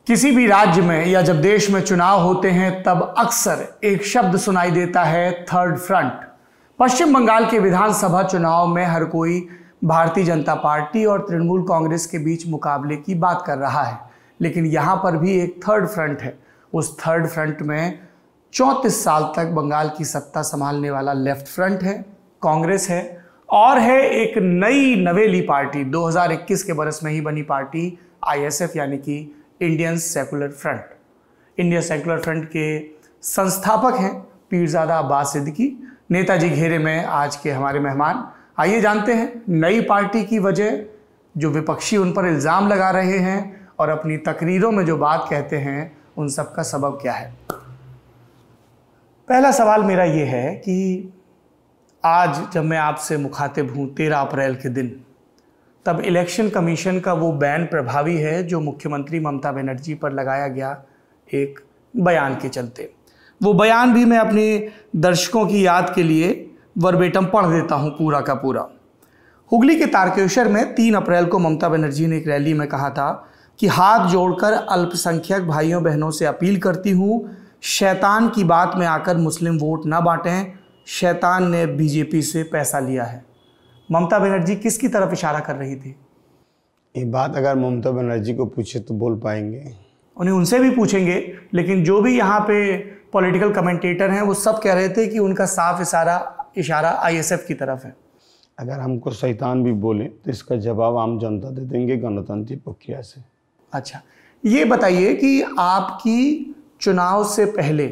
किसी भी राज्य में या जब देश में चुनाव होते हैं तब अक्सर एक शब्द सुनाई देता है, थर्ड फ्रंट। पश्चिम बंगाल के विधानसभा चुनाव में हर कोई भारतीय जनता पार्टी और तृणमूल कांग्रेस के बीच मुकाबले की बात कर रहा है, लेकिन यहां पर भी एक थर्ड फ्रंट है। उस थर्ड फ्रंट में 34 साल तक बंगाल की सत्ता संभालने वाला लेफ्ट फ्रंट है, कांग्रेस है, और है एक नई नवेली पार्टी 2021 के बरस में ही बनी पार्टी ISF यानी कि Indian secular front. Indian secular front के संस्थापक हैं पीरजादा अब्बास सिद्दीकी, नेताजी घेरे में आज के हमारे मेहमान। आइए जानते हैं नई पार्टी की वजह, जो विपक्षी उन पर इल्ज़ाम लगा रहे हैं और अपनी तकरीरों में जो बात कहते हैं उन सब का सबब क्या है। पहला सवाल मेरा ये है कि आज जब मैं आपसे मुखातिब हूँ 13 अप्रैल के दिन, तब इलेक्शन कमीशन का वो बैन प्रभावी है जो मुख्यमंत्री ममता बनर्जी पर लगाया गया एक बयान के चलते। वो बयान भी मैं अपने दर्शकों की याद के लिए वर्बेटम पढ़ देता हूँ पूरा का पूरा। हुगली के तारकेश्वर में 3 अप्रैल को ममता बनर्जी ने एक रैली में कहा था कि हाथ जोड़कर अल्पसंख्यक भाइयों बहनों से अपील करती हूँ, शैतान की बात में आकर मुस्लिम वोट ना बांटें, शैतान ने बीजेपी से पैसा लिया है। ममता बनर्जी किसकी तरफ इशारा कर रही थी? ये बात अगर ममता बनर्जी को पूछे तो बोल पाएंगे, उन्हें उनसे भी पूछेंगे, लेकिन जो भी यहाँ पे पॉलिटिकल कमेंटेटर हैं वो सब कह रहे थे कि उनका साफ इशारा ISF की तरफ है। अगर हमको शैतान भी बोले तो इसका जवाब आम जनता दे देंगे गणतांत्रिक प्रक्रिया से। अच्छा, ये बताइए कि आपकी चुनाव से पहले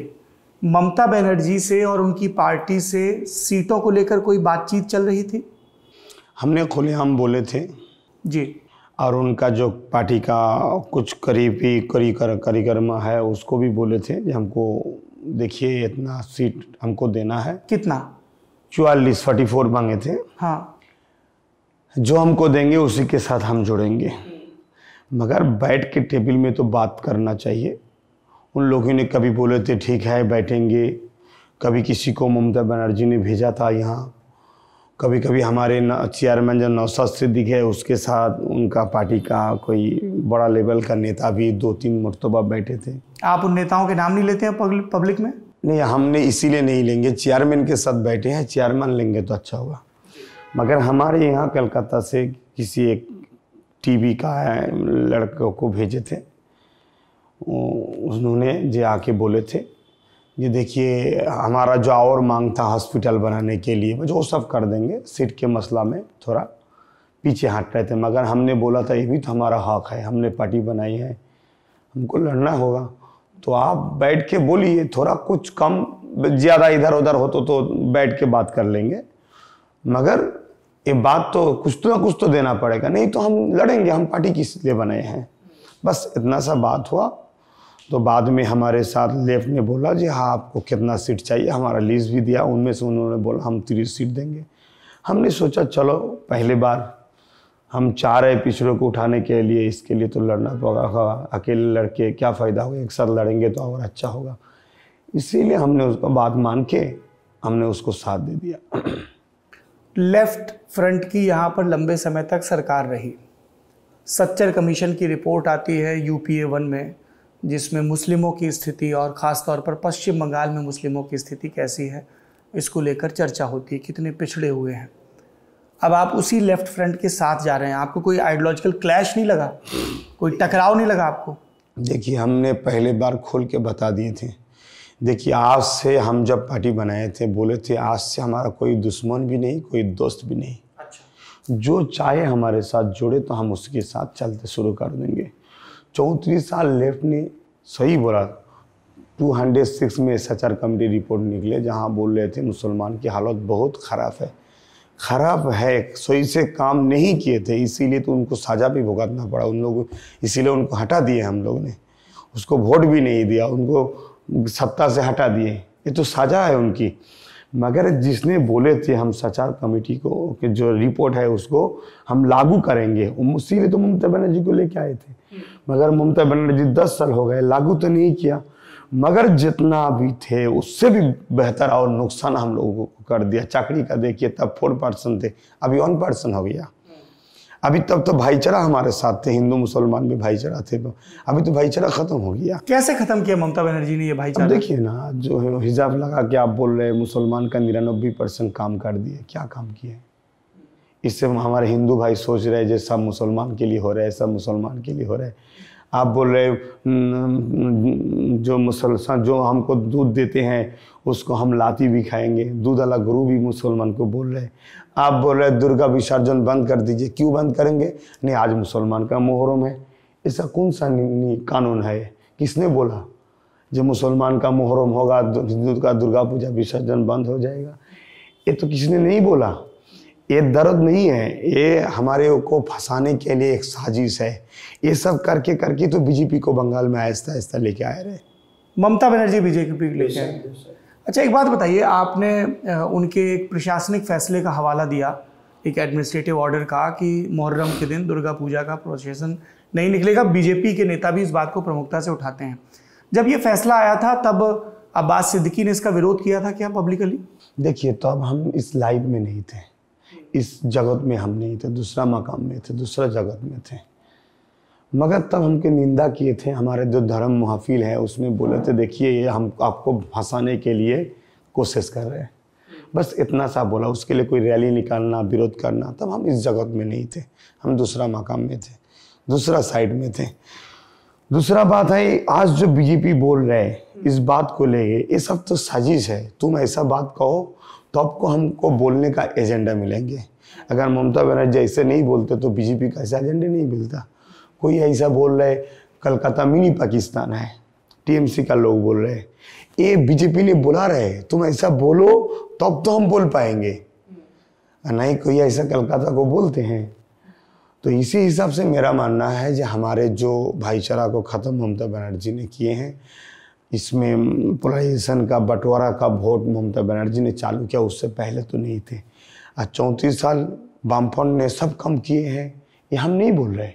ममता बनर्जी से और उनकी पार्टी से सीटों को लेकर कोई बातचीत चल रही थी? हमने खुलेआम बोले थे जी, और उनका जो पार्टी का कुछ करीबी कार्यक्रम है उसको भी बोले थे कि हमको देखिए इतना सीट हमको देना है। कितना? 44 मांगे थे। हाँ, जो हमको देंगे उसी के साथ हम जुड़ेंगे, मगर बैठ के टेबल में तो बात करना चाहिए। उन लोगों ने कभी बोले थे ठीक है बैठेंगे, कभी किसी को ममता बनर्जी ने भेजा था यहाँ, कभी कभी हमारे चेयरमैन जो नौशाद सिद्दीकी है उसके साथ उनका पार्टी का कोई बड़ा लेवल का नेता भी 2-3 मरतबा बैठे थे। आप उन नेताओं के नाम नहीं लेते हैं पब्लिक में? नहीं, हमने इसीलिए नहीं लेंगे, चेयरमैन के साथ बैठे हैं, चेयरमैन लेंगे तो अच्छा होगा। मगर हमारे यहाँ कलकत्ता से किसी एक टीवी का लड़कों को भेजे थे, उन्होंने जो आके बोले थे ये देखिए हमारा जो और मांग था हॉस्पिटल बनाने के लिए वो सब कर देंगे, सीट के मसला में थोड़ा पीछे हट रहे थे। मगर हमने बोला था ये भी तो हमारा हक है, हमने पार्टी बनाई है, हमको लड़ना होगा, तो आप बैठ के बोलिए, थोड़ा कुछ कम ज़्यादा इधर उधर हो तो बैठ के बात कर लेंगे, मगर ये बात तो कुछ तो देना पड़ेगा, नहीं तो हम लड़ेंगे, हम पार्टी किस लिए बनाए हैं। बस इतना सा बात हुआ। तो बाद में हमारे साथ लेफ्ट ने बोला जी हाँ आपको कितना सीट चाहिए, हमारा लिस्ट भी दिया, उनमें से उन्होंने बोला हम 30 सीट देंगे। हमने सोचा चलो पहले बार हम चाह रहे पिछड़ों को उठाने के लिए, इसके लिए तो लड़ना होगा, अकेले लड़के क्या फ़ायदा होगा, एक साथ लड़ेंगे तो और अच्छा होगा। इसीलिए हमने उसका बात मान के हमने उसको साथ दे दिया। लेफ्ट फ्रंट की यहाँ पर लंबे समय तक सरकार रही। सच्चर कमीशन की रिपोर्ट आती है UPA 1 में, जिसमें मुस्लिमों की स्थिति और ख़ास तौर पर पश्चिम बंगाल में मुस्लिमों की स्थिति कैसी है इसको लेकर चर्चा होती है, कितने पिछड़े हुए हैं। अब आप उसी लेफ्ट फ्रंट के साथ जा रहे हैं, आपको कोई आइडियोलॉजिकल क्लैश नहीं लगा, कोई टकराव नहीं लगा आपको? देखिए हमने पहले बार खोल के बता दिए थे, देखिए आज से हम जब पार्टी बनाए थे बोले थे आज से हमारा कोई दुश्मन भी नहीं, कोई दोस्त भी नहीं। अच्छा। जो चाहे हमारे साथ जुड़े तो हम उसके साथ चलते शुरू कर देंगे। 34 साल लेफ्ट ने सही बोला। 206 में सच्चर कमेटी रिपोर्ट निकले जहां बोल रहे थे मुसलमान की हालत बहुत ख़राब है, सही से काम नहीं किए थे, इसीलिए तो उनको सज़ा भी भुगतना पड़ा उन लोगों, इसीलिए उनको हटा दिए हम लोग ने, उसको वोट भी नहीं दिया, उनको सत्ता से हटा दिए, ये तो सज़ा है उनकी। मगर जिसने बोले थे हम सच्चर कमेटी को कि जो रिपोर्ट है उसको हम लागू करेंगे, इसीलिए तो ममता बनर्जी को लेके आए थे। मगर ममता बनर्जी 10 साल हो गए, लागू तो नहीं किया, मगर जितना भी थे उससे भी बेहतर और नुकसान हम लोगों को कर दिया। चाकरी का देखिए तब 4% थे, अभी 1% हो गया। अभी तब तो भाईचारा हमारे साथ थे, हिंदू मुसलमान में भाईचारा थे, अभी तो भाईचारा खत्म हो गया। कैसे खत्म किया ममता बनर्जी ने ये भाईचारा? देखिए ना, जो हिजाब लगा के आप बोल रहे हैं मुसलमान का 99% काम कर दिए, क्या काम किए? इससे हमारे हिंदू भाई सोच रहे हैं जो सब मुसलमान के लिए हो रहा है, सब मुसलमान के लिए हो रहा है। आप बोल रहे जो मुसलमान जो हमको दूध देते हैं उसको हम लाती भी खाएंगे, दूध वाला गुरु भी मुसलमान को बोल रहे हैं। आप बोल रहे दुर्गा विसर्जन बंद कर दीजिए, क्यों बंद करेंगे? नहीं, आज मुसलमान का मुहर्रम है। ऐसा कौन सा कानून है? किसने बोला जो मुसलमान का मुहर्रम होगा हिंदू का दुर्गा पूजा विसर्जन बंद हो जाएगा? ये तो किसने नहीं बोला। ये दर्द नहीं है, ये हमारे को फंसाने के लिए एक साजिश है। ये सब करके करके तो बीजेपी को बंगाल में आहिस्ता आहिस्ता लेके आए रहे। ममता बनर्जी बीजेपी लेके आए। अच्छा, एक बात बताइए, आपने उनके एक प्रशासनिक फैसले का हवाला दिया, एक एडमिनिस्ट्रेटिव ऑर्डर का, कि मुहर्रम के दिन दुर्गा पूजा का प्रोसेशन नहीं निकलेगा। बीजेपी के नेता भी इस बात को प्रमुखता से उठाते हैं। जब ये फैसला आया था तब अब्बास सिद्दीकी ने इसका विरोध किया था क्या पब्लिकली? देखिए, तो अब हम इस लाइव में नहीं थे, इस जगत में हम नहीं थे, दूसरा मकाम में थे, दूसरा जगत में थे। मगर तब हमके निंदा किए थे। हमारे जो धर्म मुहाफिल है उसमें बोले थे देखिए ये हम आपको फंसाने के लिए कोशिश कर रहे हैं, बस इतना सा बोला। उसके लिए कोई रैली निकालना, विरोध करना, तब हम इस जगत में नहीं थे, हम दूसरा मकाम में थे, दूसरा साइड में थे। दूसरा बात है, आज जो बीजेपी बोल रहे हैं इस बात को लेके, ये सब तो साजिश है। तुम ऐसा बात कहो तो आपको हमको बोलने का एजेंडा मिलेंगे। अगर ममता बनर्जी ऐसे नहीं बोलते तो बीजेपी का ऐसा एजेंडा नहीं मिलता। कोई ऐसा बोल रहे कलकत्ता मिनी पाकिस्तान है, टीएमसी का लोग बोल रहे हैं, ये बीजेपी ने बुला रहे, तुम ऐसा बोलो तब तो हम बोल पाएंगे, नहीं कोई ऐसा कलकत्ता को बोलते हैं। तो इसी हिसाब से मेरा मानना है जो हमारे जो भाईचारा को ख़त्म ममता बनर्जी ने किए हैं, इसमें पोलराइजेशन का बंटवारा का वोट ममता बनर्जी ने चालू किया, उससे पहले तो नहीं थे। आज 34 साल वामफ्रंट ने सब कम किए हैं, ये हम नहीं बोल रहे।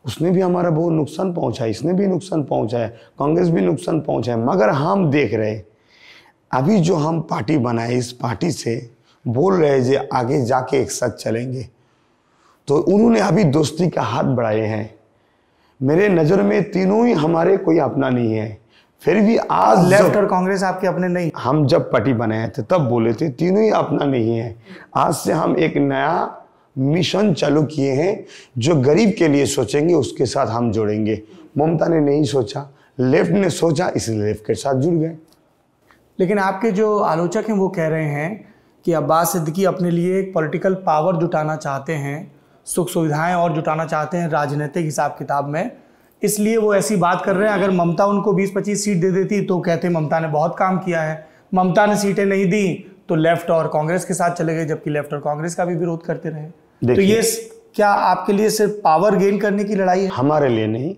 उसने भी हमारा बहुत नुकसान पहुंचाया, इसने भी नुकसान पहुंचाया, कांग्रेस भी नुकसान पहुंचाया। मगर हम देख रहे अभी जो हम पार्टी बनाए, इस पार्टी से बोल रहे जो आगे जाके एक साथ चलेंगे, तो उन्होंने अभी दोस्ती का हाथ बढ़ाए हैं। मेरे नज़र में तीनों ही हमारे कोई अपना नहीं है, फिर भी आज लेफ्ट और कांग्रेस आपके अपने नहीं। हम जब पार्टी बनाए थे तब बोले थे तीनों ही अपना नहीं है। आज से हम एक नया मिशन चालू किए हैं, जो गरीब के लिए सोचेंगे उसके साथ हम जुड़ेंगे। ममता ने नहीं सोचा, लेफ्ट ने सोचा, इसलिए लेफ्ट के साथ जुड़ गए। लेकिन आपके जो आलोचक हैं वो कह रहे हैं कि अब्बास सिद्दीकी अपने लिए एक पॉलिटिकल पावर जुटाना चाहते हैं, सुख सुविधाएं और जुटाना चाहते हैं राजनीतिक हिसाब किताब में, इसलिए वो ऐसी बात कर रहे हैं। अगर ममता उनको 20-25 सीट दे देती तो कहते ममता ने बहुत काम किया है, ममता ने सीटें नहीं दी तो लेफ्ट और कांग्रेस के साथ चले गए, जबकि लेफ्ट और कांग्रेस का भी विरोध करते रहे। तो ये क्या आपके लिए सिर्फ पावर गेन करने की लड़ाई है? हमारे लिए नहीं,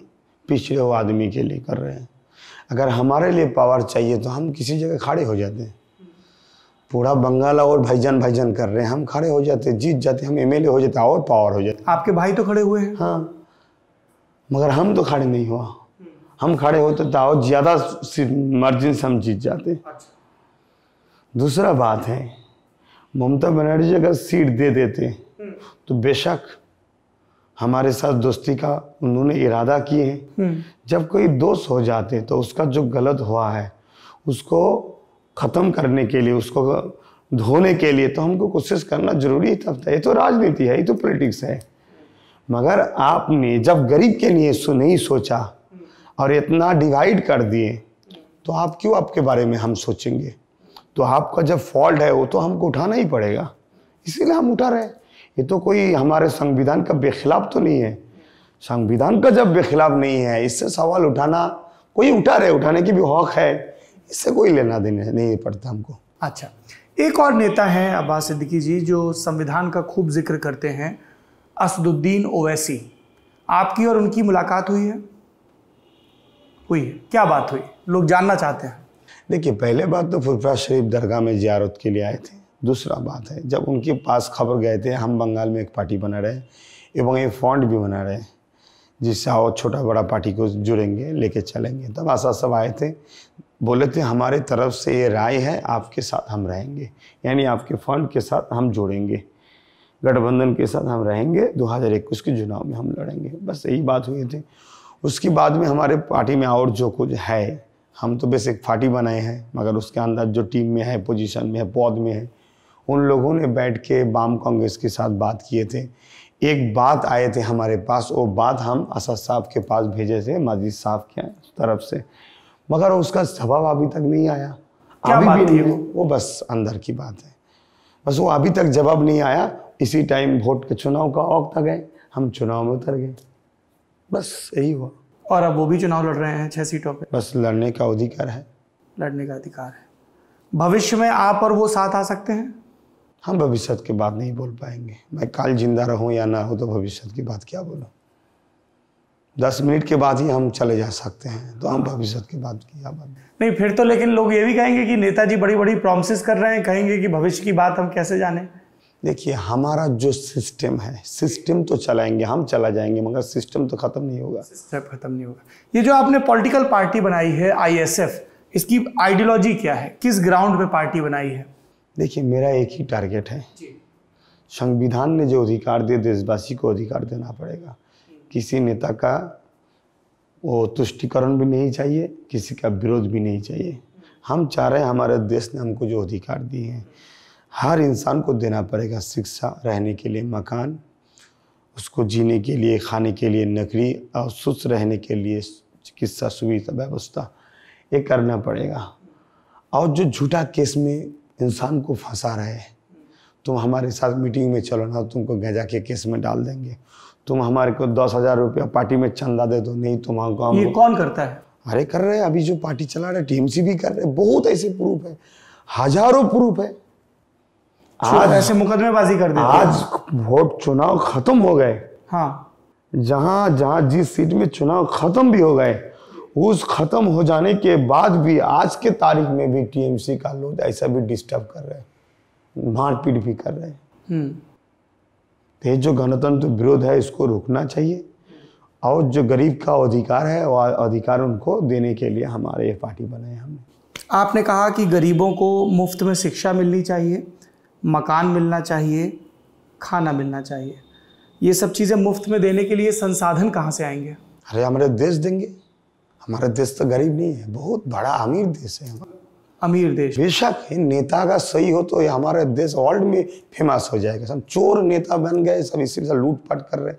पिछड़े हुए आदमी के लिए कर रहे हैं। अगर हमारे लिए पावर चाहिए तो हम किसी जगह खड़े हो जाते हैं। पूरा बंगाल और भाईजान भाईजान कर रहे हैं, हम खड़े हो जाते, जीत जाते, हम एमएलए हो जाते और पावर हो जाते। आपके भाई तो खड़े हुए हैं। हाँ, मगर हम तो खड़े नहीं हुआ। हम खड़े होते तो और ज़्यादा मार्जिन से हम जीत जाते। दूसरा बात है, ममता बनर्जी अगर सीट दे देते तो बेशक हमारे साथ दोस्ती का उन्होंने इरादा किए हैं। जब कोई दोस्त हो जाते तो उसका जो गलत हुआ है उसको ख़त्म करने के लिए, उसको धोने के लिए तो हमको कोशिश करना जरूरी था। ये तो राजनीति है, ये तो पॉलिटिक्स है। मगर आपने जब गरीब के लिए नहीं सोचा और इतना डिवाइड कर दिए तो आप क्यों आपके बारे में हम सोचेंगे? तो आपका जब फॉल्ट है वो तो हमको उठाना ही पड़ेगा, इसीलिए हम उठा रहे हैं। ये तो कोई हमारे संविधान का बेखिलाफ तो नहीं है। संविधान का जब बेखिलाफ नहीं है, इससे सवाल उठाना कोई उठा रहे, उठाने की भी हक है, इससे कोई लेना देना नहीं पड़ता हमको। अच्छा, एक और नेता हैं अब्बास सिद्दीकी जी जो संविधान का खूब जिक्र करते हैं, असदुद्दीन ओवैसी। आपकी और उनकी मुलाकात हुई है? हुई है? क्या बात हुई, लोग जानना चाहते हैं। देखिए, पहले बात तो फुरफुरा शरीफ दरगाह में ज़ियारत के लिए आए थे। दूसरा बात है, जब उनके पास खबर गए थे हम बंगाल में एक पार्टी बना रहे एवं एक फंड भी बना रहे जिससे और छोटा बड़ा पार्टी को जुड़ेंगे, लेके चलेंगे, तब आशा सब आए थे। बोले थे हमारे तरफ से ये राय है, आपके साथ हम रहेंगे, यानी आपके फंड के साथ हम जोड़ेंगे। गठबंधन के साथ हम रहेंगे, 2021 के चुनाव में हम लड़ेंगे, बस यही बात हुई थी। उसके बाद में हमारे पार्टी में और जो कुछ है, हम तो बस एक पार्टी बनाए हैं, मगर उसके अंदर जो टीम में है, पोजीशन में है, पद में है, उन लोगों ने बैठ के वाम कांग्रेस के साथ बात किए थे। एक बात आए थे हमारे पास, वो बात हम असद साहब के पास भेजे थे, माजिद साहब के तरफ से, मगर उसका जवाब अभी तक नहीं आया। क्या बात थी वो बस अंदर की बात है, बस वो अभी तक जवाब नहीं आया। इसी टाइम वोट के चुनाव का वक्त आ गए, हम चुनाव में उतर गए, बस यही हुआ। और अब वो भी चुनाव लड़ रहे हैं 6 सीटों पे। बस लड़ने का अधिकार है, लड़ने का अधिकार है। भविष्य में आप और वो साथ आ सकते हैं? हम भविष्य की बात नहीं बोल पाएंगे। मैं कल जिंदा रहूं या ना हो तो भविष्य की बात क्या बोलूं। 10 मिनट के बाद ही हम चले जा सकते हैं, तो हम भविष्य की बात की क्या बात नहीं। फिर तो लेकिन लोग ये भी कहेंगे कि नेताजी बड़ी बड़ी प्रॉमिसेस कर रहे हैं, कहेंगे कि भविष्य की बात हम कैसे जाने। देखिए, हमारा जो सिस्टम है, सिस्टम तो चलाएंगे, हम चला जाएंगे, मगर सिस्टम तो खत्म नहीं होगा। सिस्टम खत्म नहीं होगा। ये जो आपने पॉलिटिकल पार्टी बनाई है ISF, इसकी आइडियोलॉजी क्या है? किस ग्राउंड पे पार्टी बनाई है? देखिए, मेरा एक ही टारगेट है, संविधान ने जो अधिकार दिए, देशवासी को अधिकार देना पड़ेगा। किसी नेता का वो तुष्टिकरण भी नहीं चाहिए, किसी का विरोध भी नहीं चाहिए। हम चाह रहे हैं, हमारे देश ने हमको जो अधिकार दिए हैं, हर इंसान को देना पड़ेगा। शिक्षा, रहने के लिए मकान, उसको जीने के लिए, खाने के लिए नौकरी, और स्वस्थ रहने के लिए चिकित्सा सुविधा व्यवस्था, ये करना पड़ेगा। और जो झूठा केस में इंसान को फंसा रहे हैं, तुम हमारे साथ मीटिंग में चलो ना, तुमको गजा के केस में डाल देंगे, तुम हमारे को 10,000 रुपया पार्टी में चंदा दे दो, नहीं तुम हमको। ये कौन करता है? अरे कर रहे हैं, अभी जो पार्टी चला रहे TMC भी कर रहे हैं। बहुत ऐसे प्रूफ है, हजारों प्रूफ है। आज ऐसे मुकदमेबाजी कर देते हैं। आज वोट चुनाव खत्म हो गए, हाँ, जहां जिस सीट में चुनाव खत्म भी हो गए, उस खत्म हो जाने के बाद भी आज के तारीख में भी TMC का लोग ऐसा भी डिस्टर्ब कर रहे हैं, मारपीट भी कर रहे हैं। तो ये जो गणतंत्र विरोध है, इसको रोकना चाहिए। और जो गरीब का अधिकार है, वो अधिकार उनको देने के लिए हमारे ये पार्टी बनाए हमने। आपने कहा कि गरीबों को मुफ्त में शिक्षा मिलनी चाहिए, मकान मिलना चाहिए, खाना मिलना चाहिए। ये सब चीज़ें मुफ्त में देने के लिए संसाधन कहाँ से आएंगे? अरे हमारे देश देंगे। हमारा देश तो गरीब नहीं है, बहुत बड़ा अमीर देश है। अमीर देश। बेशक है, नेता का सही हो तो ये हमारा देश वर्ल्ड में फेमस हो जाएगा। सब चोर नेता बन गए, सब इसी से लूटपाट कर रहे हैं।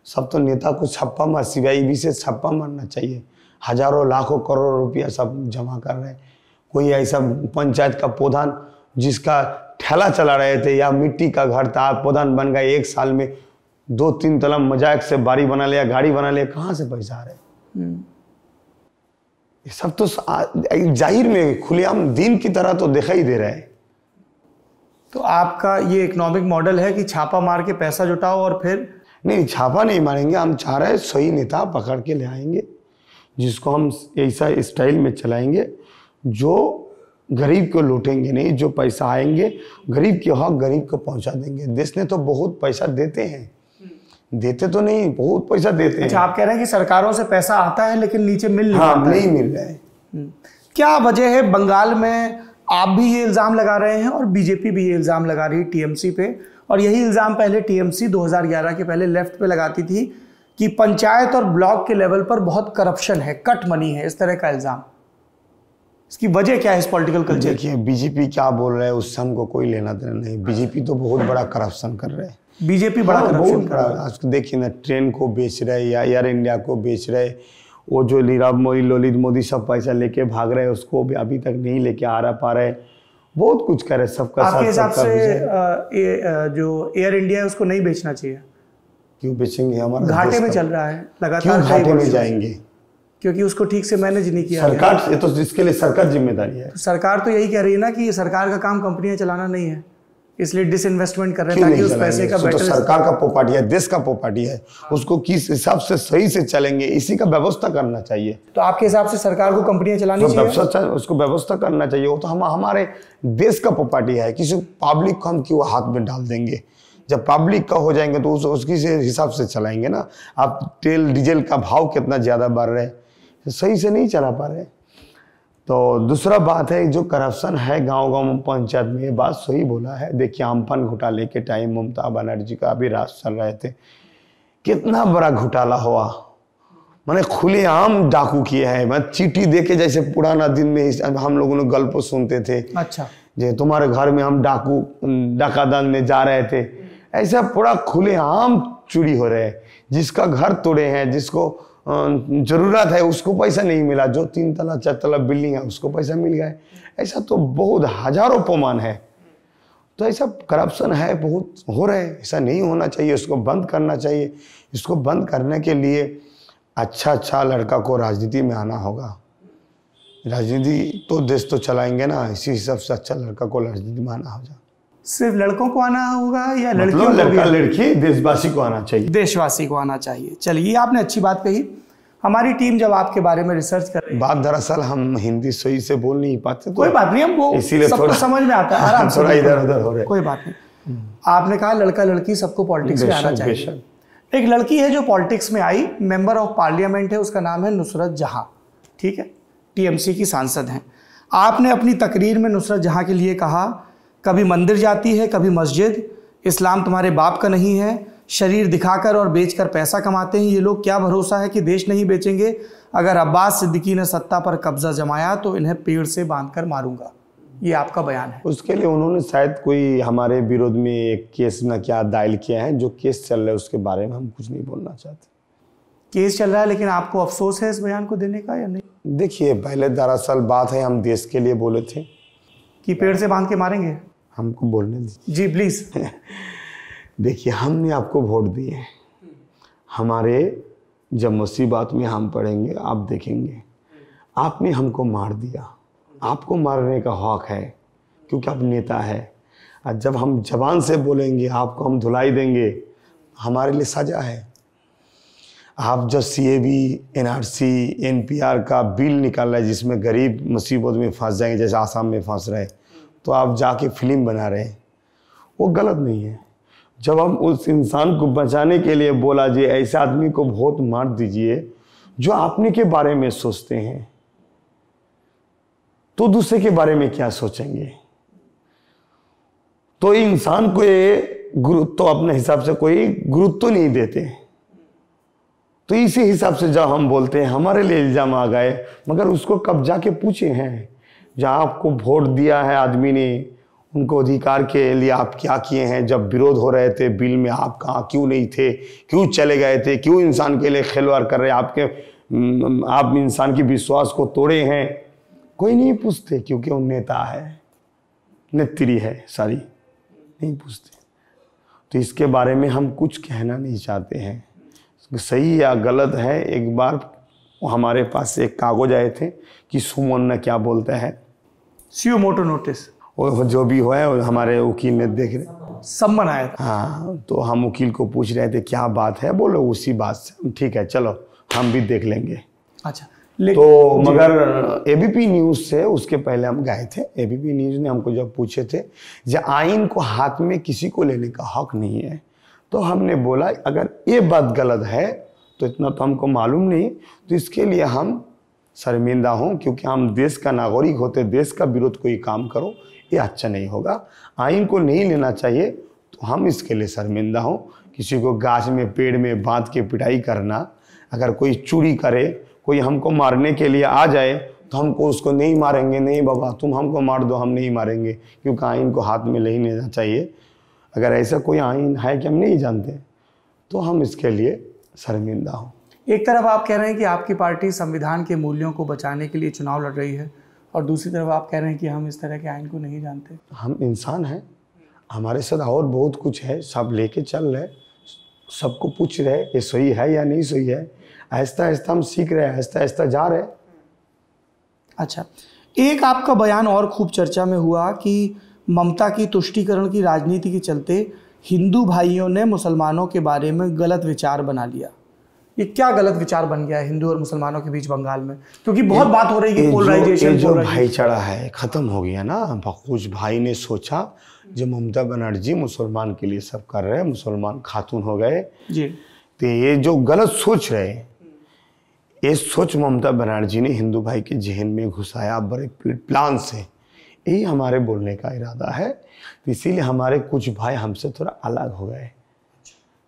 सब तो नेता को छप्पा मार, CBI से छप्पा मारना चाहिए। हजारों लाखों करोड़ रुपया सब जमा कर रहे हैं। कोई ऐसा पंचायत का प्रधान जिसका ठेला चला रहे थे या मिट्टी का घर था, प्रधान बन गए, 1 साल में 2-3 तला मजाक से बाड़ी बना लिया, गाड़ी बना लिया, कहाँ से पैसा आ रहे? ये सब तो जाहिर में खुलेआम दिन की तरह तो दिखाई दे रहा है। तो आपका ये इकोनॉमिक मॉडल है कि छापा मार के पैसा जुटाओ और फिर? नहीं, छापा नहीं मारेंगे। हम चाह रहे हैं सही नेता पकड़ के ले आएंगे, जिसको हम ऐसा स्टाइल में चलाएंगे जो गरीब को लूटेंगे नहीं। जो पैसा आएंगे, गरीब के हक गरीब को पहुंचा देंगे। देश ने तो बहुत पैसा देते हैं, देते तो नहीं, बहुत पैसा देते हैं। अच्छा, आप कह रहे हैं कि सरकारों से पैसा आता है लेकिन नीचे मिल नहीं हाँ, नहीं मिल रहा है। क्या वजह है? बंगाल में आप भी ये इल्ज़ाम लगा रहे हैं और बीजेपी भी ये इल्ज़ाम लगा रही है TMC पे, और यही इल्ज़ाम पहले TMC 2011 के पहले लेफ्ट पे लगाती थी कि पंचायत और ब्लॉक के लेवल पर बहुत करप्शन है, कट मनी है, इस तरह का इल्ज़ाम। इसकी वजह क्या है इस पॉलिटिकल कल्चर? देखिए, बीजेपी क्या बोल रहा है उससे हमको कोई लेना देना नहीं। बीजेपी तो बहुत बड़ा करप्शन कर रहे हैं। बीजेपी बड़ा करप्शन कर रहा है। आज देखिए ना, ट्रेन को बेच रहे या एयर इंडिया को बेच रहे। वो जो नीरव मोदी, ललित मोदी सब पैसा लेके भाग रहे हैं, उसको भी अभी तक नहीं लेके आ पा रहे। बहुत कुछ कर रहे सबका। आपके हिसाब से जो एयर इंडिया है उसको नहीं बेचना चाहिए? क्यों बेचेंगे? हमारा घाटे में चल रहा है लगातार। क्यों घाटे में जाएंगे? क्योंकि उसको ठीक से मैनेज नहीं किया सरकार। ये तो इसके लिए सरकार जिम्मेदारी है। तो सरकार तो यही कह रही है ना कि सरकार का काम कंपनियां चलाना नहीं है, इसलिए डिसइन्वेस्टमेंट कर रहे हैं ताकि उस पैसे का बेटर। तो सरकार का पोपाटी है, देश का पोपाटी है, उसको किस हिसाब से सही से चलेंगे, इसी का व्यवस्था करना चाहिए। तो आपके हिसाब से सरकार को कंपनियां चलानी चाहिए, उसको व्यवस्था करना चाहिए। वो तो हमारे देश का पोपाटी है। किसी पब्लिक को हम क्यों हाथ में डाल देंगे? जब पब्लिक का हो जाएंगे तो उसकी हिसाब से चलाएंगे ना। आप तेल डीजल का भाव कितना ज़्यादा बढ़ रहा है, सही से नहीं चला पा रहे। तो दूसरा बात है जो करप्शन है गांव गांव पंचायत में, ये बात सही बोला है। देखिए आमपन घोटाले के टाइम ममता बनर्जी का भी राज चल रहे थे, कितना बड़ा घोटाला हुआ, मैंने खुलेआम डाकू किया है। मैं चीटी देके, जैसे पुराना दिन में हम लोगों ने गल्प सुनते थे, अच्छा जे तुम्हारे घर में हम डाका डालने जा रहे थे, ऐसा पूरा खुलेआम चोरी हो रहे हैं। जिसका घर तोड़े हैं, जिसको जरूरत है उसको पैसा नहीं मिला, जो 3 तला 4 तला बिल्डिंग है उसको पैसा मिल गया। ऐसा तो बहुत हजारों प्रमाण है। तो ऐसा करप्शन है, बहुत हो रहा है, ऐसा नहीं होना चाहिए, इसको बंद करना चाहिए। इसको बंद करने के लिए अच्छा लड़का को राजनीति में आना होगा। राजनीति तो देश तो चलाएंगे ना, इसी हिसाब से अच्छा लड़का को राजनीति में आना होगा। सिर्फ लड़कों को आना होगा या लड़कियों मतलब को भी? लड़का लड़की देशवासी को आना चाहिए, देशवासी को आना चाहिए। चलिए, आपने अच्छी बात कही। हमारी टीम जब आपके बारे में रिसर्च कर रही है, बात दरअसल हम हिंदी सही से बोल नहीं पाते, कोई बात नहीं, हम वो इसीलिए सबको थोड़ा समझ में आता है, आराम से थोड़ा इधर उधर हो रहे। कोई बात नहीं। आपने कहा लड़का लड़की सबको पॉलिटिक्स में आना चाहिए। एक लड़की है जो पॉलिटिक्स में आई, मेंबर ऑफ पार्लियामेंट है, उसका नाम है नुसरत जहां, ठीक है, टीएमसी की सांसद हैं। आपने अपनी तकरीर में नुसरत जहां के लिए कहा, कभी मंदिर जाती है कभी मस्जिद, इस्लाम तुम्हारे बाप का नहीं है, शरीर दिखाकर और बेचकर पैसा कमाते हैं ये लोग, क्या भरोसा है कि देश नहीं बेचेंगे, अगर अब्बास सिद्दीकी ने सत्ता पर कब्जा जमाया तो इन्हें पेड़ से बांधकर मारूंगा। ये आपका बयान है। उसके लिए उन्होंने शायद कोई हमारे विरोध में एक केस न क्या दायर किया है, जो केस चल रहा है उसके बारे में हम कुछ नहीं बोलना चाहते। केस चल रहा है, लेकिन आपको अफसोस है इस बयान को देने का या नहीं? देखिए पहले दरअसल बात है, हम देश के लिए बोले थे कि पेड़ से बांध के मारेंगे। हमको बोलने दीजिए जी प्लीज। देखिए हमने आपको वोट दिए, हमारे जब मुसीबत में हम पड़ेंगे आप देखेंगे, आपने हमको मार दिया, आपको मारने का हक है क्योंकि आप नेता है। और जब हम जबान से बोलेंगे आपको हम धुलाई देंगे, हमारे लिए सजा है। आप जब CAB, NRC, NPR का बिल निकाल रहे हैं जिसमें गरीब मुसीबत में फंस जाएंगे, जैसे आसाम में फंस रहे, तो आप जाके फिल्म बना रहे हैं, वो गलत नहीं है। जब हम उस इंसान को बचाने के लिए बोला जी ऐसे आदमी को वोट मार दीजिए जो आपने के बारे में सोचते हैं, तो दूसरे के बारे में क्या सोचेंगे? तो इंसान को ये गुरुत्व तो अपने हिसाब से कोई गुरुत्व तो नहीं देते। तो इसी हिसाब से जब हम बोलते हैं हमारे लिए इल्जाम आ गए, मगर उसको कब जाके पूछे हैं जहाँ आपको वोट दिया है आदमी ने, उनको अधिकार के लिए आप क्या किए हैं? जब विरोध हो रहे थे बिल में आप कहाँ क्यों नहीं थे, क्यों चले गए थे, क्यों इंसान के लिए खिलवाड़ कर रहे आप इंसान की विश्वास को तोड़े हैं? कोई नहीं पूछते क्योंकि वो नेता है, नेत्री है सारी, नहीं पूछते। तो इसके बारे में हम कुछ कहना नहीं चाहते हैं, सही या गलत है। एक बार हमारे पास एक कागज आए थे कि सुमन न क्या बोलते हैं, सुयो मोटो नोटिस, वो जो भी हुआ है हमारे वकील ने देख रहे, सम्मन आया था। हाँ, तो हम वकील को पूछ रहे थे क्या बात है, बोलो उसी बात से ठीक है चलो हम भी देख लेंगे। अच्छा, तो मगर ABP न्यूज़ से उसके पहले हम गए थे, ABP न्यूज़ ने हमको जब पूछे थे जब आइन को हाथ में किसी को लेने का हक नहीं है, तो हमने बोला अगर ये बात गलत है तो इतना तो हमको मालूम नहीं, तो इसके लिए हम शर्मिंदा हूँ क्योंकि हम देश का नागरिक होते, देश का विरोध कोई काम करो ये अच्छा नहीं होगा, आइन को नहीं लेना चाहिए, तो हम इसके लिए शर्मिंदा हूँ। किसी को गाछ में पेड़ में बांध के पिटाई करना, अगर कोई चोरी करे, कोई हमको मारने के लिए आ जाए तो हमको उसको नहीं मारेंगे, नहीं बाबा तुम हमको मार दो हम नहीं मारेंगे, क्योंकि आइन को हाथ में नहीं लेना चाहिए। अगर ऐसा कोई आइन है कि हम नहीं जानते तो हम इसके लिए शर्मिंदा हूँ। एक तरफ आप कह रहे हैं कि आपकी पार्टी संविधान के मूल्यों को बचाने के लिए चुनाव लड़ रही है, और दूसरी तरफ आप कह रहे हैं कि हम इस तरह के आइन को नहीं जानते। हम इंसान हैं, हमारे साथ और बहुत कुछ है, सब लेके चल रहे, सबको पूछ रहे ये सही है या नहीं सही है, आहिस्ता आहिस्ता हम सीख रहे हैं, आहिस्ता आहिस्ता जा रहे। अच्छा, एक आपका बयान और खूब चर्चा में हुआ कि ममता की तुष्टीकरण की राजनीति के चलते हिंदू भाइयों ने मुसलमानों के बारे में गलत विचार बना लिया। ये क्या गलत विचार बन गया है हिंदू और मुसलमानों के बीच बंगाल में? क्योंकि बहुत बात हो रही है पोलराइजेशन, जो भाईचारा है खत्म हो गया ना। कुछ भाई ने सोचा जो ममता बनर्जी मुसलमान के लिए सब कर रहे हैं, मुसलमान खातून हो गए जी, तो ये जो गलत सोच रहे ये सोच ममता बनर्जी ने हिंदू भाई के जहन में घुसाया बड़े प्लान से। यही हमारे बोलने का इरादा है। इसीलिए हमारे कुछ भाई हमसे थोड़ा अलग हो गए,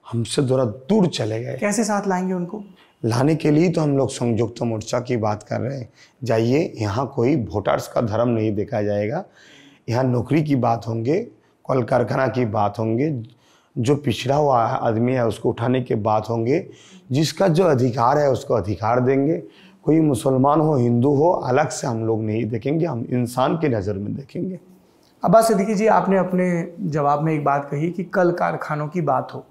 हमसे थोड़ा दूर चले गए। कैसे साथ लाएंगे उनको? लाने के लिए तो हम लोग संयुक्त मोर्चा की बात कर रहे हैं। जाइए, यहाँ कोई वोटर्स का धर्म नहीं देखा जाएगा। यहाँ नौकरी की बात होंगे, कल कारखाना की बात होंगे, जो पिछड़ा हुआ आदमी है उसको उठाने के बात होंगे, जिसका जो अधिकार है उसको अधिकार देंगे। कोई मुसलमान हो हिंदू हो अलग से हम लोग नहीं देखेंगे, हम इंसान के नज़र में देखेंगे। अब्बास सिद्दीकी जी, आपने अपने जवाब में एक बात कही कि कल कारखानों की बात हो।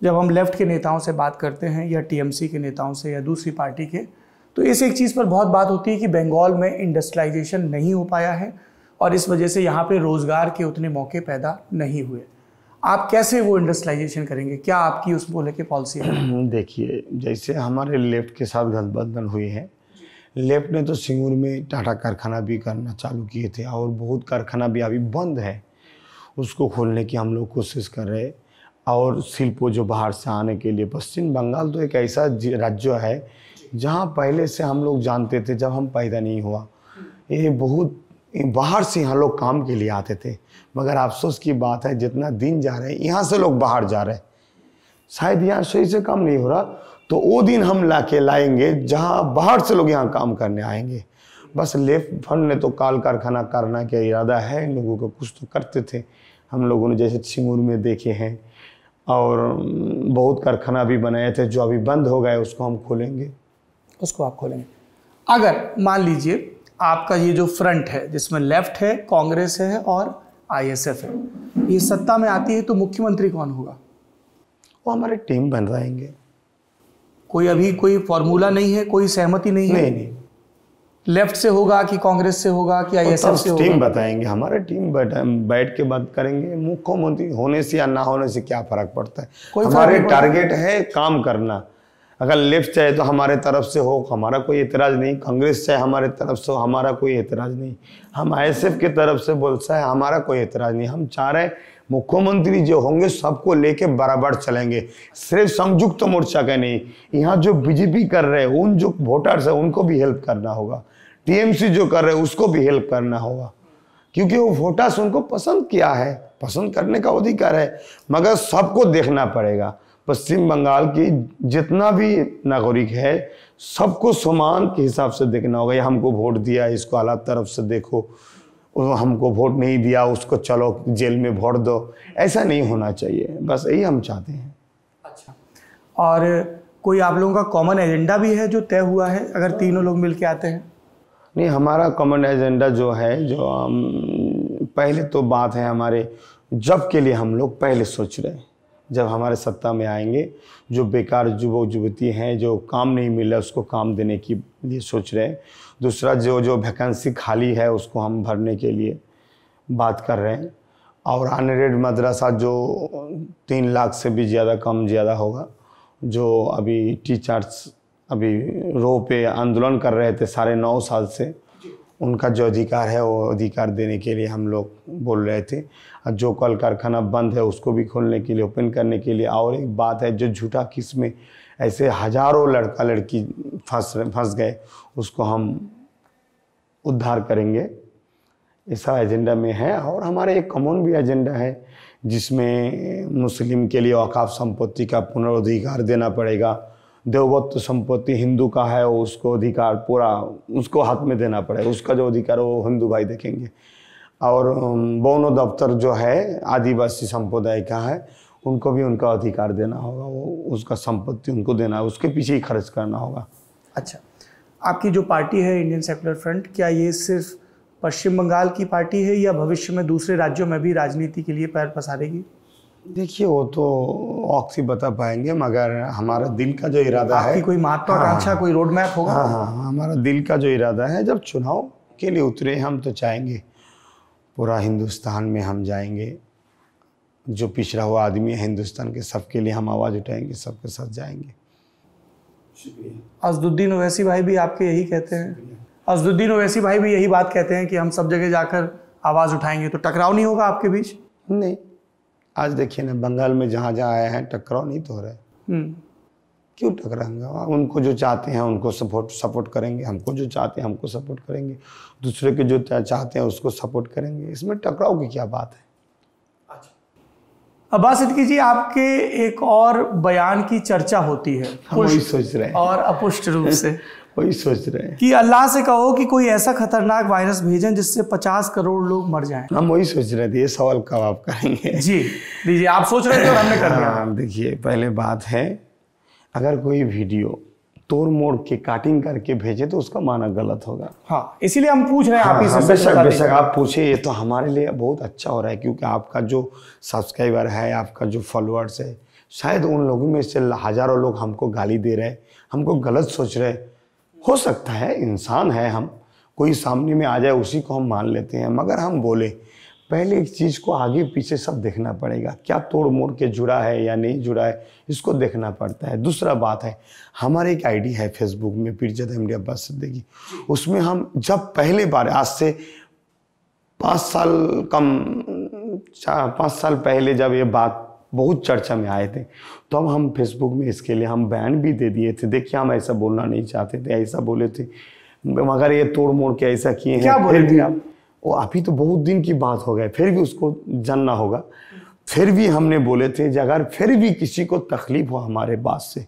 जब हम लेफ्ट के नेताओं से बात करते हैं या टीएमसी के नेताओं से या दूसरी पार्टी के, तो इस एक चीज़ पर बहुत बात होती है कि बंगाल में इंडस्ट्रियलाइजेशन नहीं हो पाया है और इस वजह से यहाँ पे रोज़गार के उतने मौके पैदा नहीं हुए। आप कैसे वो इंडस्ट्रियलाइजेशन करेंगे? क्या आपकी उसको लेके पॉलिसी है? देखिए, जैसे हमारे लेफ्ट के साथ गठबंधन हुई है, लेफ्ट ने तो सिंगूर में टाटा कारखाना भी करना चालू किए थे और बहुत कारखाना भी अभी बंद है, उसको खोलने की हम लोग कोशिश कर रहे हैं। और शिल्पों जो बाहर से आने के लिए, पश्चिम बंगाल तो एक ऐसा राज्य है जहाँ पहले से हम लोग जानते थे, जब हम पैदा नहीं हुआ, ये बहुत बाहर से यहाँ लोग काम के लिए आते थे। मगर अफसोस की बात है, जितना दिन जा रहे हैं यहाँ से लोग बाहर जा रहे हैं। शायद यहाँ सही से काम नहीं हो रहा, तो वो दिन हम लाएंगे जहाँ बाहर से लोग यहाँ काम करने आएंगे। बस लेफ्ट फ्रंट ने तो काल कारखाना करना का इरादा है, इन लोगों को कुछ तो करते थे। हम लोगों ने जैसे सिंगूर में देखे हैं और बहुत कारखाना भी बनाए थे जो अभी बंद हो गए, उसको हम खोलेंगे। उसको आप खोलेंगे? अगर मान लीजिए आपका ये जो फ्रंट है जिसमें लेफ्ट है, कांग्रेस है और आईएसएफ है, ये सत्ता में आती है तो मुख्यमंत्री कौन होगा? वो हमारे टीम बन रहेंगे। कोई अभी कोई फॉर्मूला नहीं है, कोई सहमति नहीं है? नहीं, लेफ्ट से होगा कि कांग्रेस से होगा कि आईएसएफ से होगा? टीम बताएंगे, हमारे टीम बैठ के बात करेंगे। मुख्यमंत्री होने से या ना होने से क्या फर्क पड़ता है? हमारे टारगेट है काम करना। अगर लेफ्ट चाहे तो हमारे तरफ से हो, हमारा कोई एतराज़ नहीं। कांग्रेस चाहे हमारे तरफ से हो, हमारा कोई एतराज़ नहीं। हम आईएसएफ की तरफ से बोलता है, हमारा कोई एतराज़ नहीं। हम चाह रहे मुख्यमंत्री जो होंगे सबको लेके बराबर चलेंगे, सिर्फ संयुक्त मोर्चा का नहीं। यहाँ जो बीजेपी कर रहे हैं, उन जो वोटर्स है उनको भी हेल्प करना होगा। टीएमसी जो कर रहे हैं उसको भी हेल्प करना होगा, क्योंकि वो वोटर्स उनको पसंद किया है, पसंद करने का अधिकार है। मगर सबको देखना पड़ेगा। पश्चिम बंगाल की जितना भी नागरिक है सबको समान के हिसाब से देखना होगा। ये हमको वोट दिया, इसको अलग तरफ से देखो, हमको वोट नहीं दिया उसको चलो जेल में भोट दो, ऐसा नहीं होना चाहिए। बस यही हम चाहते हैं। अच्छा, और कोई आप लोगों का कॉमन एजेंडा भी है जो तय हुआ है अगर तीनों लोग मिल के आते हैं? नहीं, हमारा कॉमन एजेंडा जो है, जो पहले तो बात है हमारे जब के लिए हम लोग पहले सोच रहे हैं, जब हमारे सत्ता में आएंगे, जो बेकार युवक युवती हैं जो काम नहीं मिल रहा उसको काम देने के लिए सोच रहे हैं। दूसरा, जो वैकेंसी खाली है उसको हम भरने के लिए बात कर रहे हैं। और अनरेड मदरसा जो 3 लाख से भी ज़्यादा कम ज़्यादा होगा, जो अभी टीचर्स अभी रो पे आंदोलन कर रहे थे 9.5 साल से, उनका जो अधिकार है वो अधिकार देने के लिए हम लोग बोल रहे थे। और जो कल कारखाना बंद है उसको भी खोलने के लिए, ओपन करने के लिए। और एक बात है, जो झूठा केस में ऐसे हजारों लड़का लड़की फंस गए, उसको हम उद्धार करेंगे, ऐसा एजेंडा में है। और हमारे एक कॉमन भी एजेंडा है जिसमें मुस्लिम के लिए वक़ाफ संपत्ति का पुनर्अधिकार देना पड़ेगा। देववत्व संपत्ति हिंदू का है, उसको अधिकार पूरा उसको हाथ में देना पड़ेगा, उसका जो अधिकार है वो हिंदू भाई देखेंगे। और बोनो दफ्तर जो है आदिवासी संप्रदाय का है, उनको भी उनका अधिकार देना होगा, वो उसका संपत्ति उनको देना है, उसके पीछे ही खर्च करना होगा। अच्छा, आपकी जो पार्टी है इंडियन सेक्युलर फ्रंट, क्या ये सिर्फ पश्चिम बंगाल की पार्टी है या भविष्य में दूसरे राज्यों में भी राजनीति के लिए पैर पसारेगी? देखिए, वो तो वक्त ही बता पाएंगे, मगर हमारा दिल का जो इरादा है, आपकी कोई महत्वाकांक्षा, कोई रोड मैप होगा? हाँ, हमारा दिल का जो इरादा है, जब चुनाव के लिए उतरे हम तो चाहेंगे पूरा हिंदुस्तान में हम जाएंगे। जो पिछड़ा हुआ आदमी है हिंदुस्तान के, सबके लिए हम आवाज़ उठाएंगे, सबके साथ जाएंगे। असदुद्दीन ओवैसी भाई भी आपके यही कहते हैं? असदुद्दीन ओवैसी भाई भी यही बात कहते हैं कि हम सब जगह जाकर आवाज़ उठाएंगे, तो टकराव नहीं होगा आपके बीच? नहीं, आज देखिए ना, बंगाल में जहाँ जहाँ आए हैं टकराव नहीं तो हो रहा है। क्यों टकराएंगे? उनको जो चाहते हैं उनको सपोर्ट करेंगे, हमको जो चाहते हैं हमको सपोर्ट करेंगे, दूसरे के जो चाहते हैं उसको सपोर्ट करेंगे। इसमें टकराव की क्या बात है? अब्बास सिद्दीकी जी, आपके एक और बयान की चर्चा होती है, हम वही सोच रहे हैं और अपुष्ट रूप से वही सोच रहे हैं कि अल्लाह से कहो कि कोई ऐसा खतरनाक वायरस भेजें जिससे 50 करोड़ लोग मर जाएं। हम वही सोच रहे थे, ये सवाल कब आप करेंगे? जी दीजिए, आप सोच रहे थे और हमने कर दिया। देखिए, पहले बात है, अगर कोई वीडियो तोड़ मोड़ के काटिंग करके भेजे तो उसका माना गलत होगा। हाँ, इसीलिए हम पूछ रहे हैं आप ही से। बेशक आप पूछे, ये तो हमारे लिए बहुत अच्छा हो रहा है, क्योंकि आपका जो सब्सक्राइबर है, आपका जो फॉलोअर्स है, शायद उन लोगों में से हजारों लोग हमको गाली दे रहे हैं, हमको गलत सोच रहे। हो सकता है, इंसान है हम, कोई सामने में आ जाए उसी को हम मान लेते हैं, मगर हम बोले पहले एक चीज़ को आगे पीछे सब देखना पड़ेगा, क्या तोड़ मोड़ के जुड़ा है या नहीं जुड़ा है, इसको देखना पड़ता है। दूसरा बात है, हमारे एक आईडी है फेसबुक में, पीरजादा एमडी अब्बास सिद्दीकी, उसमें हम जब पहले बार आज से 5 साल पहले जब ये बात बहुत चर्चा में आए थे, तो अब हम फेसबुक में इसके लिए हम बैन भी दे दिए थे। देखिए, हम ऐसा बोलना नहीं चाहते थे, ऐसा बोले थे, मगर ये तोड़ मोड़ के ऐसा किए हैं। क्या बोले थे आप? वो अभी तो बहुत दिन की बात हो गई, फिर भी उसको जानना होगा। फिर भी हमने बोले थे कि अगर फिर भी किसी को तकलीफ हो हमारे बात से,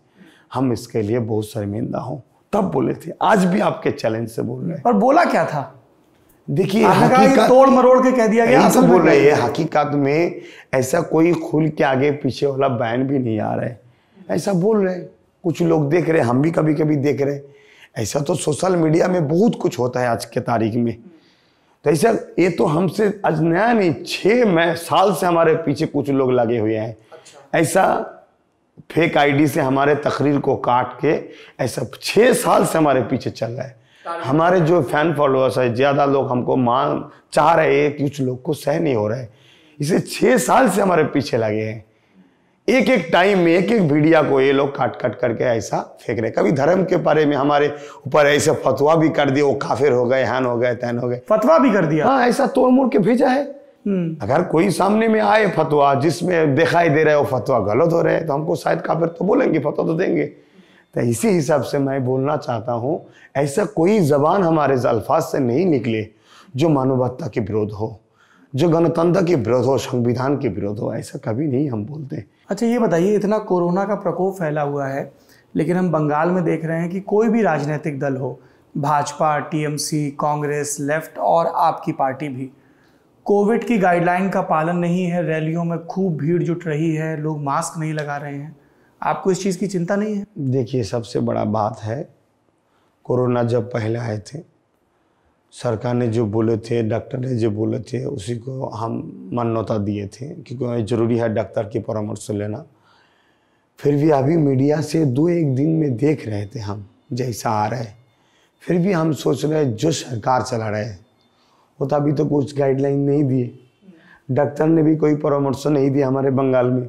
हम इसके लिए बहुत शर्मिंदा हों, तब बोले थे। आज भी आपके चैलेंज से बोल रहे हैं। पर बोला क्या था? देखिए, तोड़ मरोड़ के कह दिया गया, तो बोल रहे हैं। हकीकत में ऐसा कोई खुल के आगे पीछे वाला बैन भी नहीं आ रहा है, ऐसा बोल रहे हैं। कुछ लोग देख रहे हैं, हम भी कभी कभी देख रहे हैं। ऐसा तो सोशल मीडिया में बहुत कुछ होता है आज के तारीख में। तो ऐसा ये तो हमसे आज नया नहीं, 6 साल से हमारे पीछे कुछ लोग लगे हुए हैं। ऐसा फेक आईडी से हमारे तकरीर को काट के ऐसा 6 साल से हमारे पीछे चल रहा है। हमारे जो फैन फॉलोअर्स है, ज़्यादा लोग हमको मान चाह रहे हैं, कुछ लोग को सह नहीं हो रहा है, इसे 6 साल से हमारे पीछे लगे हैं। एक एक टाइम में एक एक वीडियो को ये लोग काट करके ऐसा फेंक रहे। कभी धर्म के बारे में हमारे ऊपर ऐसे फतवा भी कर दिए, वो काफिर हो गए, हैन हो गए, तैन हो गए, फतवा भी कर दिया। हाँ, ऐसा तोड़ मोड़ के भेजा है। अगर कोई सामने में आए फतवा जिसमें दिखाई दे रहा है वो फतवा गलत हो रहे हैं, तो हमको शायद काफिर तो बोलेंगे, फतवा तो देंगे। तो इसी हिसाब से मैं बोलना चाहता हूँ, ऐसा कोई जबान हमारे अल्फाज से नहीं निकले जो मानवता के विरोध हो, जो गणतंत्र के विरोध हो, संविधान के विरोध हो, ऐसा कभी नहीं हम बोलते। अच्छा, ये बताइए, इतना कोरोना का प्रकोप फैला हुआ है, लेकिन हम बंगाल में देख रहे हैं कि कोई भी राजनीतिक दल हो, भाजपा, टीएमसी, कांग्रेस, लेफ्ट और आपकी पार्टी भी, कोविड की गाइडलाइन का पालन नहीं है। रैलियों में खूब भीड़ जुट रही है, लोग मास्क नहीं लगा रहे हैं। आपको इस चीज़ की चिंता नहीं है? देखिए, सबसे बड़ा बात है, कोरोना जब पहले आए थे, सरकार ने जो बोले थे, डॉक्टर ने जो बोले थे, उसी को हम मान्यता दिए थे, क्योंकि ज़रूरी है डॉक्टर की परामर्श लेना। फिर भी अभी मीडिया से 2-1 दिन में देख रहे थे हम जैसा आ रहा है, फिर भी हम सोच रहे जो सरकार चला रहे हैं वो तो अभी तो कुछ गाइडलाइन नहीं दिए, डॉक्टर ने भी कोई परामर्श नहीं दिया हमारे बंगाल में,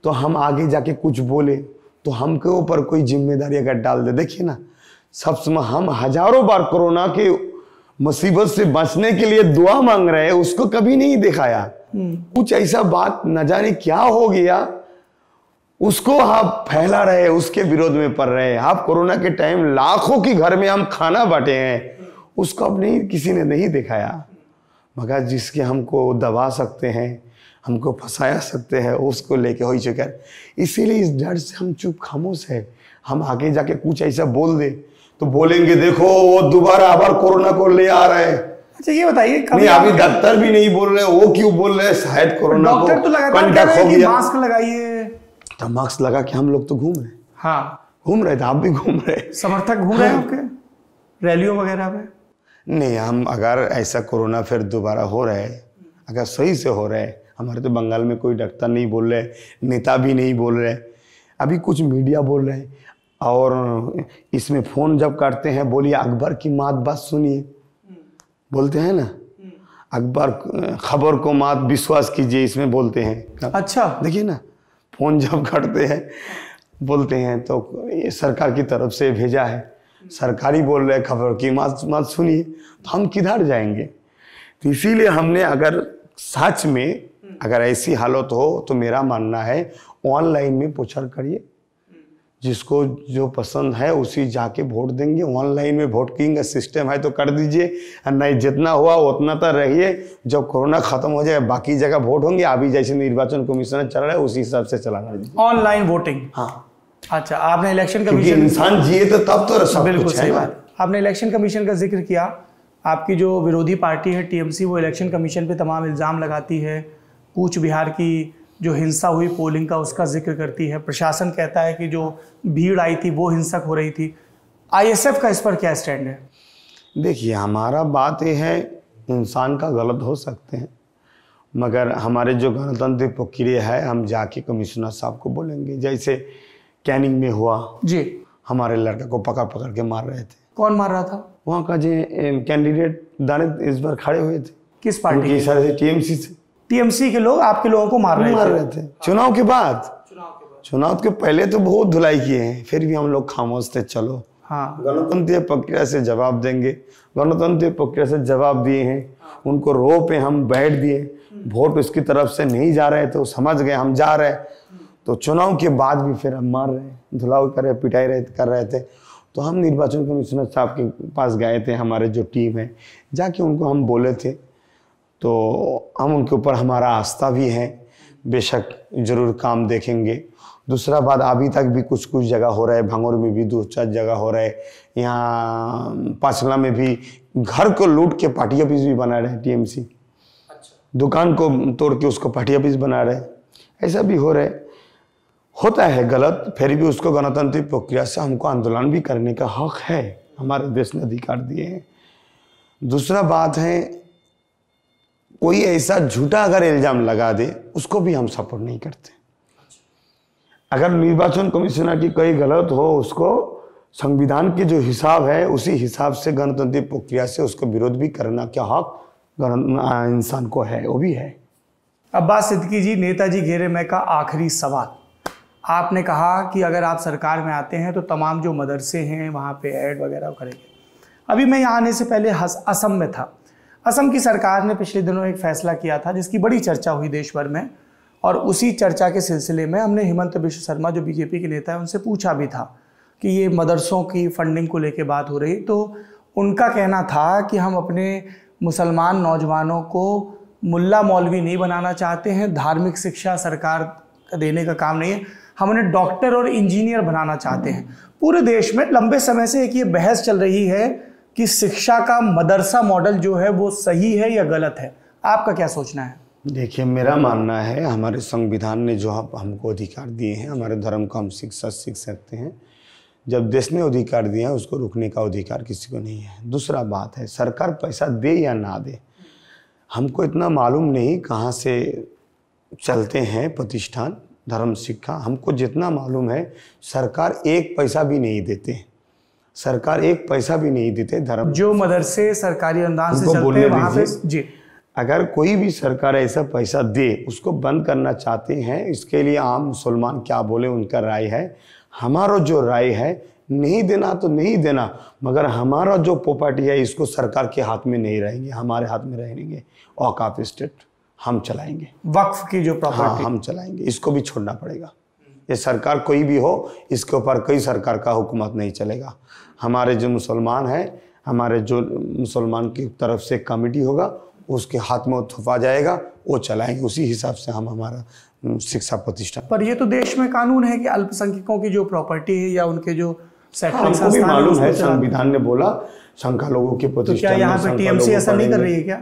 तो हम आगे जाके कुछ बोले तो हमके ऊपर कोई जिम्मेदारी अगर डाल दे। देखिए ना, सब समय हम हजारों बार कोरोना के मुसीबत से बचने के लिए दुआ मांग रहे हैं, उसको कभी नहीं दिखाया। कुछ ऐसा बात न जाने क्या हो गया, उसको आप फैला रहे, उसके विरोध में पड़ रहे हैं। आप कोरोना के टाइम लाखों की घर में हम खाना बांटे हैं, उसको अब नहीं, किसी ने नहीं दिखाया। मगर जिसके हमको दबा सकते हैं, हमको फंसाया सकते हैं, उसको लेके हो ही चुका है। इसीलिए इस डर से हम चुप खामोश है। हम आगे जाके कुछ ऐसा बोल दे तो बोलेंगे देखो वो दोबारा आबार कोरोना को ले आ रहे हैं। अच्छा, ये बताइए, नहीं अभी डॉक्टर भी नहीं बोल रहे, वो क्यों बोल रहे हैं? शायद कोरोना को डॉक्टर तो लगातार कह रहे हैं कि मास्क लगाइए। तो मास्क लगा के हम लोग तो घूम रहे, हाँ घूम रहे थे, आप भी घूम रहे, समर्थक घूम रहे हैं आपके रैलियों वगैरह में। नहीं, हम अगर ऐसा कोरोना फिर दोबारा हो रहा है, अगर सही से हो रहा है, हमारे तो बंगाल में कोई डॉक्टर नहीं बोल रहे, नेता भी नहीं बोल रहे, अभी कुछ मीडिया बोल रहे हैं, और इसमें फ़ोन जब करते हैं बोलिए अकबर की बात सुनिए, बोलते हैं ना, अकबर खबर को मात विश्वास कीजिए, इसमें बोलते हैं। अच्छा, देखिए ना, फ़ोन जब करते हैं बोलते हैं तो ये सरकार की तरफ से भेजा है, सरकारी बोल रहे खबर की मात सुनिए, तो हम किधर जाएंगे? तो इसीलिए हमने अगर सच में अगर ऐसी हालत हो तो मेरा मानना है ऑनलाइन में प्रचार करिए, जिसको जो पसंद है उसी जाके वोट देंगे। ऑनलाइन में वोटिंग का सिस्टम है तो कर दीजिए, और नहीं जितना हुआ उतना तो रहिए। जब कोरोना खत्म हो जाए बाकी जगह वोट होंगे। अभी जैसे निर्वाचन कमीशन चल रहा है उसी हिसाब से चलाना दीजिए। ऑनलाइन वोटिंग, हाँ। अच्छा, आपने इलेक्शन क्योंकि कमीशन, इंसान जिए तो तब तो सब बिल्कुल कुछ सही है। बात। आपने इलेक्शन कमीशन का जिक्र किया। आपकी जो विरोधी पार्टी है टीएमसी, वो इलेक्शन कमीशन पे तमाम इल्ज़ाम लगाती है। कूच बिहार की जो हिंसा हुई पोलिंग का, उसका जिक्र करती है। प्रशासन कहता है कि जो भीड़ आई थी वो हिंसक हो रही थी। आईएसएफ का इस पर क्या स्टैंड है? देखिए, हमारा बात यह है, इंसान का गलत हो सकते हैं, मगर हमारे जो गणतंत्र प्रक्रिया है हम जाके कमिश्नर साहब को बोलेंगे। जैसे कैनिंग में हुआ जी, हमारे लड़का को पकड़ पकड़ के मार रहे थे। कौन मार रहा था? वहाँ का जो कैंडिडेट दानिश इस बार खड़े हुए थे। किस पार्टी उनकी से टीएमसी से। टीएमसी के लोग आपके लोगों को मार रहे थे चुनाव के बाद। चुनाव के पहले तो बहुत धुलाई किए हैं, फिर भी हम लोग खामोश थे। चलो, हाँ, गणतंत्र प्रक्रिया से जवाब देंगे। गणतंत्र प्रक्रिया से जवाब दिए हैं, उनको रो पे हम बैठ दिए। वोट उसकी तरफ से नहीं जा रहे तो समझ गए हम जा रहे, तो चुनाव के बाद भी फिर हम मार रहे, धुलाव कर रहे, पिटाई कर रहे थे। तो हम निर्वाचन कमिश्नर साहब के पास गए थे, हमारे जो टीम है, जाके उनको हम बोले थे। तो हम उनके ऊपर हमारा आस्था भी है, बेशक ज़रूर काम देखेंगे। दूसरा बात, अभी तक भी कुछ कुछ जगह हो रहा है, भांगोर में भी 2-4 जगह हो रहा है, यहाँ पाचला में भी घर को लूट के पार्टी ऑफिस भी बना रहे हैं टीएमसी। अच्छा। दुकान को तोड़ के उसको पार्टी ऑफिस बना रहे हैं, ऐसा भी हो रहा है। होता है गलत, फिर भी उसको गणतंत्र प्रक्रिया से हमको आंदोलन भी करने का हक है, हमारे देश ने अधिकार दिए हैं। दूसरा बात है, कोई ऐसा झूठा अगर इल्जाम लगा दे उसको भी हम सपोर्ट नहीं करते। अगर निर्वाचन कमिश्नर की कोई गलत हो, उसको संविधान के जो हिसाब है उसी हिसाब से गणतंत्र प्रक्रिया से उसको विरोध भी करना क्या हक इंसान को है, वो भी है। अब्बास सिद्दीकी जी, नेताजी घेरे में का आखिरी सवाल। आपने कहा कि अगर आप सरकार में आते हैं तो तमाम जो मदरसे हैं वहाँ पे ऐड वगैरह करेंगे। अभी मैं यहाँ आने से पहले असम में था। असम की सरकार ने पिछले दिनों एक फैसला किया था जिसकी बड़ी चर्चा हुई देश भर में, और उसी चर्चा के सिलसिले में हमने हिमंत बिश्व शर्मा जो बीजेपी के नेता है उनसे पूछा भी था कि ये मदरसों की फंडिंग को लेके बात हो रही। तो उनका कहना था कि हम अपने मुसलमान नौजवानों को मुल्ला मौलवी नहीं बनाना चाहते हैं, धार्मिक शिक्षा सरकार का देने का काम नहीं है, हम उन्हें डॉक्टर और इंजीनियर बनाना चाहते हैं। पूरे देश में लंबे समय से एक ये बहस चल रही है कि शिक्षा का मदरसा मॉडल जो है वो सही है या गलत है। आपका क्या सोचना है? देखिए, मेरा मानना है, हमारे संविधान ने जो हमको अधिकार दिए हैं, हमारे धर्म को हम शिक्षा सीख सकते हैं। जब देश ने अधिकार दिया है उसको रोकने का अधिकार किसी को नहीं है। दूसरा बात है, सरकार पैसा दे या ना दे, हमको इतना मालूम नहीं कहाँ से चलते हैं प्रतिष्ठान धर्म शिक्षा। हमको जितना मालूम है सरकार एक पैसा भी नहीं देते, सरकार एक पैसा भी नहीं देते धर्म। जो मदरसे सरकारी अनुदान से चलते हैं वहाँ पे जी, अगर कोई भी सरकार ऐसा पैसा दे उसको बंद करना चाहते हैं, इसके लिए आम मुसलमान क्या बोले उनका राय है। हमारा जो राय है, नहीं देना तो नहीं देना, मगर हमारा जो प्रॉपर्टी है इसको सरकार के हाथ में नहीं रहेंगे, हमारे हाथ में रहेंगे। औकाफ स्टेट हम चलाएंगे, वक्फ की जो प्रॉपर्टी, हाँ हम चलाएंगे, इसको भी छोड़ना पड़ेगा। ये सरकार कोई भी हो, इसके ऊपर कोई सरकार का हुकूमत नहीं चलेगा। हमारे जो मुसलमान हैं, हमारे जो मुसलमान की तरफ से कमेटी होगा उसके हाथ में थोपा जाएगा, वो चलाएंगे, उसी हिसाब से हम हमारा शिक्षा प्रतिष्ठान। पर ये तो देश में कानून है कि अल्पसंख्यकों की जो प्रॉपर्टी है या उनके जो हमको भी मालूम है, संविधान ने बोला संख्या लोगों के प्रतिष्ठान। तो क्या यहाँ पे टीएमसी ऐसा नहीं कर रही है?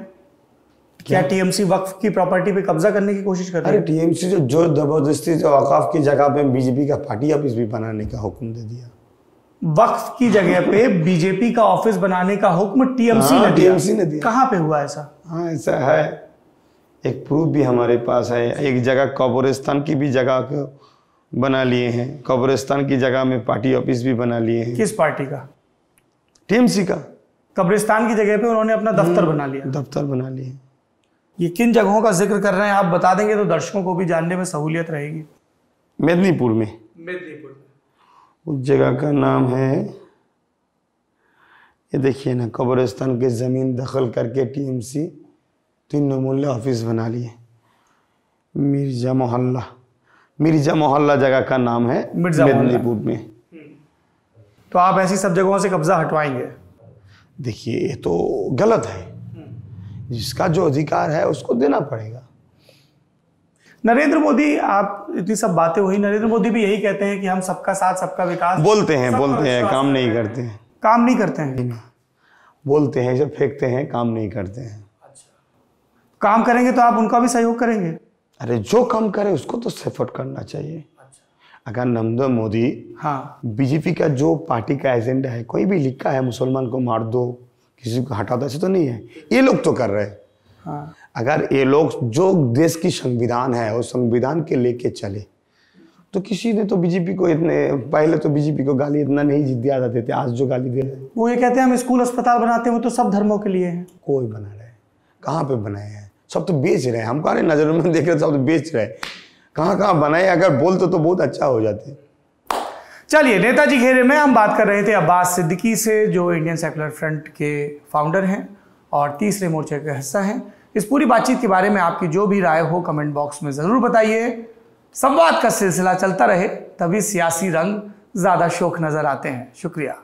क्या टीएमसी वक्फ की प्रॉपर्टी पे कब्जा करने की कोशिश कर रही है? अरे टीएमसी जो जबरदस्ती जो औकाफ की जगह पे बीजेपी का पार्टी ऑफिस भी बनाने का हुक्म दे दिया। वक्फ की जगह पे बीजेपी का ऑफिस बनाने का हुक्म टीएमसी ने दिया। कहाँ पे हुआ ऐसा? हाँ ऐसा है, एक प्रूफ भी हमारे पास है। एक जगह कब्रिस्तान की भी जगह को बना लिए हैं, कब्रिस्तान की जगह में पार्टी ऑफिस भी बना लिए हैं। किस पार्टी का? टीएमसी का। कब्रिस्तान की जगह पे उन्होंने अपना दफ्तर बना लिया। दफ्तर बना लिए। ये किन जगहों का जिक्र कर रहे हैं आप बता देंगे तो दर्शकों को भी जानने में सहूलियत रहेगी। मेदिनीपुर में। मेदिनीपुर उस जगह का नाम है, ये देखिए ना, कब्रिस्तान की ज़मीन दखल करके टीएमसी 3 नमूले ऑफिस बना लिए। मिर्जा मोहल्ला, मिर्जा मोहल्ला जगह का नाम है मिर्जा मोहल्ला। मेदिनीपुर में। तो आप ऐसी सब जगहों से कब्जा हटवाएंगे? देखिए ये तो गलत है, जिसका जो अधिकार है उसको देना पड़ेगा। नरेंद्र मोदी, आप इतनी सब बातें हुई, नरेंद्र मोदी भी यही कहते हैं कि हम सबका साथ सबका विकास बोलते हैं काम नहीं करते हैं। काम नहीं करते हैं? बोलते हैं, जब फेंकते हैं, काम नहीं करते हैं। काम करेंगे तो आप उनका भी सहयोग करेंगे? अरे जो काम करे उसको तो सपोर्ट करना चाहिए। अगर नरेंद्र मोदी बीजेपी का जो पार्टी का एजेंडा है, कोई भी लिखा है मुसलमान को मार दो, किसी को हटा दो, ऐसे तो नहीं है, ये लोग तो कर रहे हैं। अगर ये लोग जो देश की संविधान है उस संविधान के लेके चले तो किसी ने तो बीजेपी को पहले तो बीजेपी को गाली इतना नहीं दिया जाते थे, आज जो गाली दे रहे हैं। वो ये कहते हैं हम स्कूल अस्पताल बनाते हैं, वो तो सब धर्मों के लिए है। कोई बना रहे, कहाँ पे बनाए हैं? सब तो बेच रहे हैं। हम कहा नजरों में देख रहे, सब तो बेच रहे हैं। कहाँ बनाए? अगर बोलते तो बहुत अच्छा हो जाते। चलिए, नेताजी घेरे में हम बात कर रहे थे अब्बास सिद्दीकी से, जो इंडियन सेक्युलर फ्रंट के फाउंडर हैं और तीसरे मोर्चे का हिस्सा हैं। इस पूरी बातचीत के बारे में आपकी जो भी राय हो कमेंट बॉक्स में ज़रूर बताइए। संवाद का सिलसिला चलता रहे, तभी सियासी रंग ज़्यादा शोख नज़र आते हैं। शुक्रिया।